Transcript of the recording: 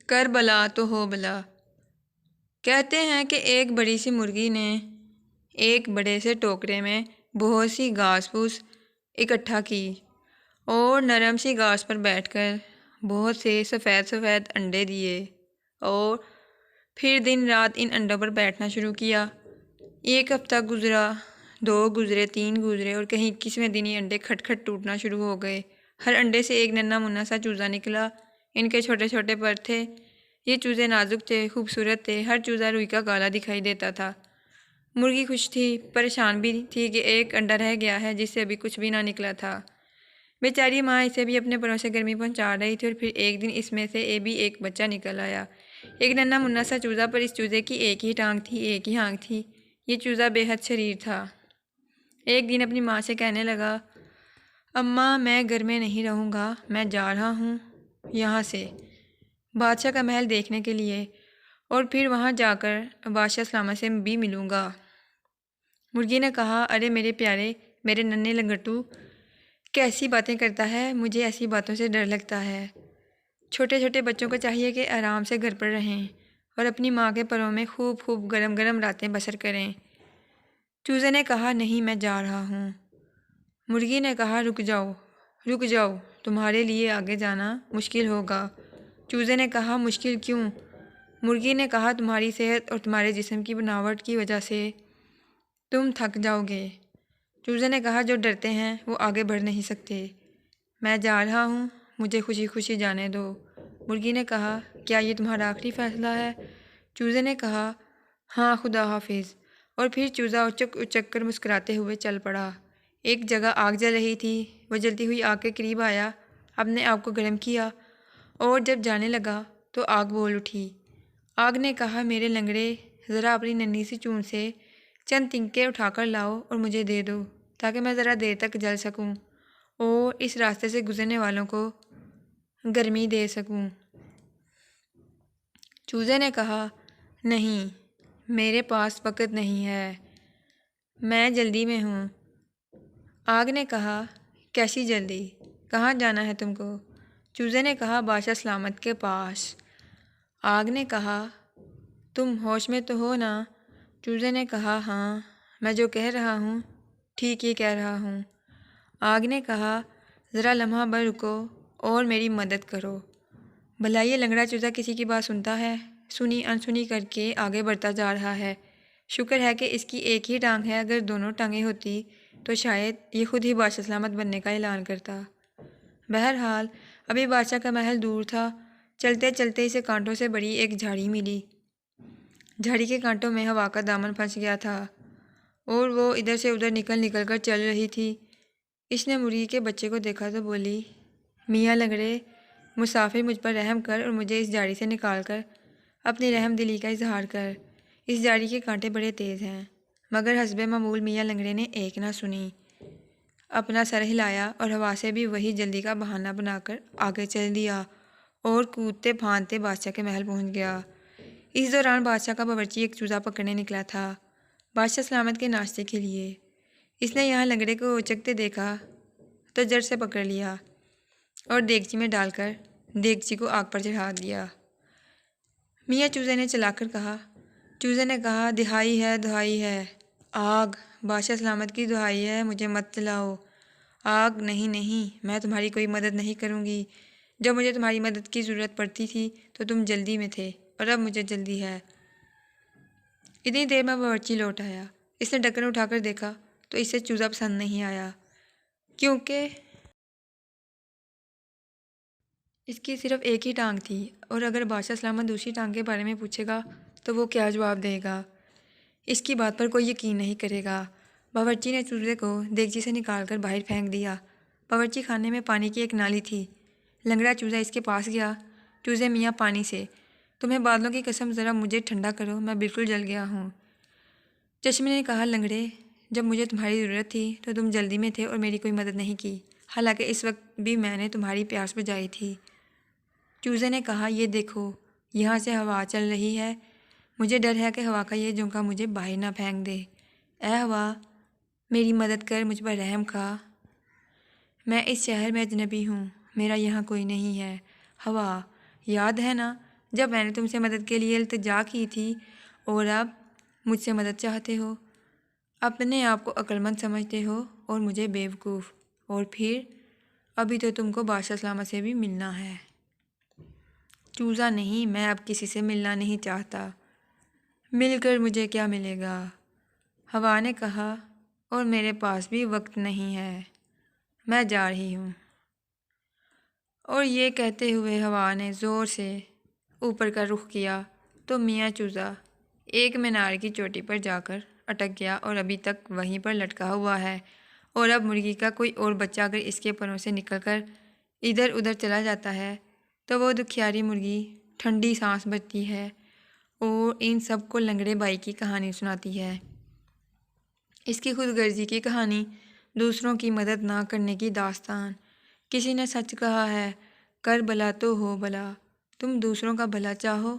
کر بلا تو ہو بلا۔ کہتے ہیں کہ ایک بڑی سی مرغی نے ایک بڑے سے ٹوکرے میں بہت سی گھاس پھوس اکٹھا کی اور نرم سی گھاس پر بیٹھ کر بہت سے سفید سفید انڈے دیے اور پھر دن رات ان انڈوں پر بیٹھنا شروع کیا۔ ایک ہفتہ گزرا، 2 گزرے، 3 گزرے اور کہیں 21ویں دن یہ انڈے کھٹ کھٹ ٹوٹنا شروع ہو گئے۔ ہر انڈے سے ایک ننھا منا سا چوزا نکلا۔ ان کے چھوٹے چھوٹے پر تھے۔ یہ چوزے نازک تھے، خوبصورت تھے۔ ہر چوزا روئی کا کالا دکھائی دیتا تھا۔ مرغی خوش تھی، پریشان بھی تھی کہ ایک انڈا رہ گیا ہے جس سے ابھی کچھ بھی نہ نکلا تھا۔ بیچاری ماں اسے بھی اپنے پروں سے گرمی پہنچا رہی تھی اور پھر ایک دن اس میں سے بھی ایک بچہ نکل آیا۔ ایک ننھا منا سا چوزا، پر اس چوزے کی ایک ہی ٹانگ تھی، ایک ہی آنکھ تھی۔ یہ چوزا بے حد شریر تھا۔ ایک دن اپنی ماں سے کہنے لگا، اماں میں گھر میں نہیں رہوں گا، میں جا رہا ہوں یہاں سے بادشاہ کا محل دیکھنے کے لیے، اور پھر وہاں جا کر بادشاہ سلامت سے بھی ملوں گا۔ مرغی نے کہا، ارے میرے پیارے، میرے ننھے لنگڑتو، کیسی باتیں کرتا ہے، مجھے ایسی باتوں سے ڈر لگتا ہے۔ چھوٹے چھوٹے بچوں کو چاہیے کہ آرام سے گھر پر رہیں اور اپنی ماں کے پروں میں خوب خوب گرم گرم راتیں بسر کریں۔ چوزے نے کہا، نہیں، میں جا رہا ہوں۔ مرغی نے کہا، رک جاؤ، رک جاؤ، تمہارے لیے آگے جانا مشکل ہوگا۔ چوزے نے کہا، مشکل کیوں؟ مرغی نے کہا، تمہاری صحت اور تمہارے جسم کی بناوٹ کی وجہ سے تم تھک جاؤ گے۔ چوزے نے کہا، جو ڈرتے ہیں وہ آگے بڑھ نہیں سکتے۔ میں جا رہا ہوں، مجھے خوشی خوشی جانے دو۔ مرغی نے کہا، کیا یہ تمہارا آخری فیصلہ ہے؟ چوزے نے کہا، ہاں، خدا حافظ۔ اور پھر چوزا اچک اچک کر مسکراتے ہوئے چل پڑا۔ ایک جگہ آگ جل رہی تھی۔ وہ جلتی ہوئی آگ کے قریب آیا، اپنے آپ کو گرم کیا اور جب جانے لگا تو آگ بول اٹھی۔ آگ نے کہا، میرے لنگڑے، ذرا اپنی ننھی سی چونچ سے چند تنکے اٹھا کر لاؤ اور مجھے دے دو تاکہ میں ذرا دیر تک جل سکوں اور اس راستے سے گزرنے والوں کو گرمی دے سکوں۔ چوزے نے کہا، نہیں، میرے پاس وقت نہیں ہے، میں جلدی میں ہوں۔ آگ نے کہا، کیسی جلدی؟ کہاں جانا ہے تم کو؟ چوزے نے کہا، بادشاہ سلامت کے پاس۔ آگ نے کہا، تم ہوش میں تو ہو نا؟ چوزے نے کہا، ہاں، میں جو کہہ رہا ہوں ٹھیک ہی کہہ رہا ہوں۔ آگ نے کہا، ذرا لمحہ بھر رکو اور میری مدد کرو۔ بھلا یہ لنگڑا چوزا کسی کی بات سنتا ہے؟ سنی انسنی کر کے آگے بڑھتا جا رہا ہے۔ شکر ہے کہ اس کی ایک ہی ٹانگ ہے، اگر دونوں ٹانگیں ہوتی تو شاید یہ خود ہی بادشاہ سلامت بننے کا اعلان کرتا۔ بہرحال ابھی بادشاہ کا محل دور تھا۔ چلتے چلتے اسے کانٹوں سے بڑی ایک جھاڑی ملی۔ جھاڑی کے کانٹوں میں ہوا کا دامن پھنس گیا تھا اور وہ ادھر سے ادھر نکل نکل کر چل رہی تھی۔ اس نے مرغی کے بچے کو دیکھا تو بولی، میاں لنگڑے، مسافر، مجھ پر رحم کر اور مجھے اس جھاڑی سے نکال کر اپنی رحم دلی کا اظہار کر۔ اس جھاڑی کے کانٹے بڑے تیز ہیں۔ مگر حسب معمول میاں لنگڑے نے ایک نہ سنی، اپنا سر ہلایا اور ہوا سے بھی وہی جلدی کا بہانہ بنا کر آگے چل دیا اور کودتے پھاندتے بادشاہ کے محل پہنچ گیا۔ اس دوران بادشاہ کا باورچی ایک چوزا پکڑنے نکلا تھا بادشاہ سلامت کے ناشتے کے لیے۔ اس نے یہاں لنگڑے کو اچکتے دیکھا تو جڑ سے پکڑ لیا اور دیگچی میں ڈال کر دیگچی کو آگ پر چڑھا دیا۔ میاں چوزے نے چلا کر کہا۔ چوزے نے کہا، دہائی ہے، دہائی ہے، آگ، بادشاہ سلامت کی دہائی ہے، مجھے مت جلاؤ۔ آگ، نہیں نہیں، میں تمہاری کوئی مدد نہیں کروں گی۔ جب مجھے تمہاری مدد کی ضرورت پڑتی تھی تو تم جلدی میں تھے اور اب مجھے جلدی ہے۔ اتنی دیر میں باورچی لوٹ آیا۔ اس نے ڈھکن اٹھا کر دیکھا تو اسے چوزا پسند نہیں آیا، کیونکہ اس کی صرف ایک ہی ٹانگ تھی اور اگر بادشاہ سلامت دوسری ٹانگ کے بارے میں پوچھے گا تو وہ کیا جواب دے گا؟ اس کی بات پر کوئی یقین نہیں کرے گا۔ باورچی نے چوزے کو دیگچی سے نکال کر باہر پھینک دیا۔ باورچی خانے میں پانی کی ایک نالی تھی۔ لنگڑا چوزا اس کے پاس گیا۔ چوزے میاں، پانی سے تمہیں بادلوں کی قسم، ذرا مجھے ٹھنڈا کرو، میں بالکل جل گیا ہوں۔ چشمے نے کہا، لنگڑے، جب مجھے تمہاری ضرورت تھی تو تم جلدی میں تھے اور میری کوئی مدد نہیں کی، حالانکہ اس وقت بھی میں نے تمہاری پیاس بجھائی تھی۔ چوزے نے کہا، یہ دیکھو، یہاں سے ہوا چل رہی ہے، مجھے ڈر ہے کہ ہوا کا یہ جھونکا مجھے باہر نہ پھینک دے۔ اے ہوا، میری مدد کر، مجھ پر رحم کھا، میں اس شہر میں اجنبی ہوں، میرا یہاں کوئی نہیں ہے۔ ہوا، یاد ہے نا جب میں نے تم سے مدد کے لیے التجا کی تھی اور اب مجھ سے مدد چاہتے ہو؟ اپنے آپ کو عقل مند سمجھتے ہو اور مجھے بیوقوف۔ اور پھر ابھی تو تم کو بادشاہ سلامت سے بھی ملنا ہے۔ چوزا نہیں، میں اب کسی سے ملنا نہیں چاہتا۔ مل کر مجھے کیا ملے گا؟ ہوا نے کہا، اور میرے پاس بھی وقت نہیں ہے، میں جا رہی ہوں۔ اور یہ کہتے ہوئے ہوا نے زور سے اوپر کا رخ کیا تو میاں چوزا ایک مینار کی چوٹی پر جا کر اٹک گیا اور ابھی تک وہیں پر لٹکا ہوا ہے۔ اور اب مرغی کا کوئی اور بچہ اگر اس کے پروں سے نکل کر ادھر ادھر چلا جاتا ہے تو وہ دکھیاری مرغی ٹھنڈی سانس بھرتی ہے اور ان سب کو لنگڑے بائی کی کہانی سناتی ہے۔ اس کی خود غرضی کی کہانی، دوسروں کی مدد نہ کرنے کی داستان۔ کسی نے سچ کہا ہے، کر بھلا تو ہو بھلا۔ تم دوسروں کا بھلا چاہو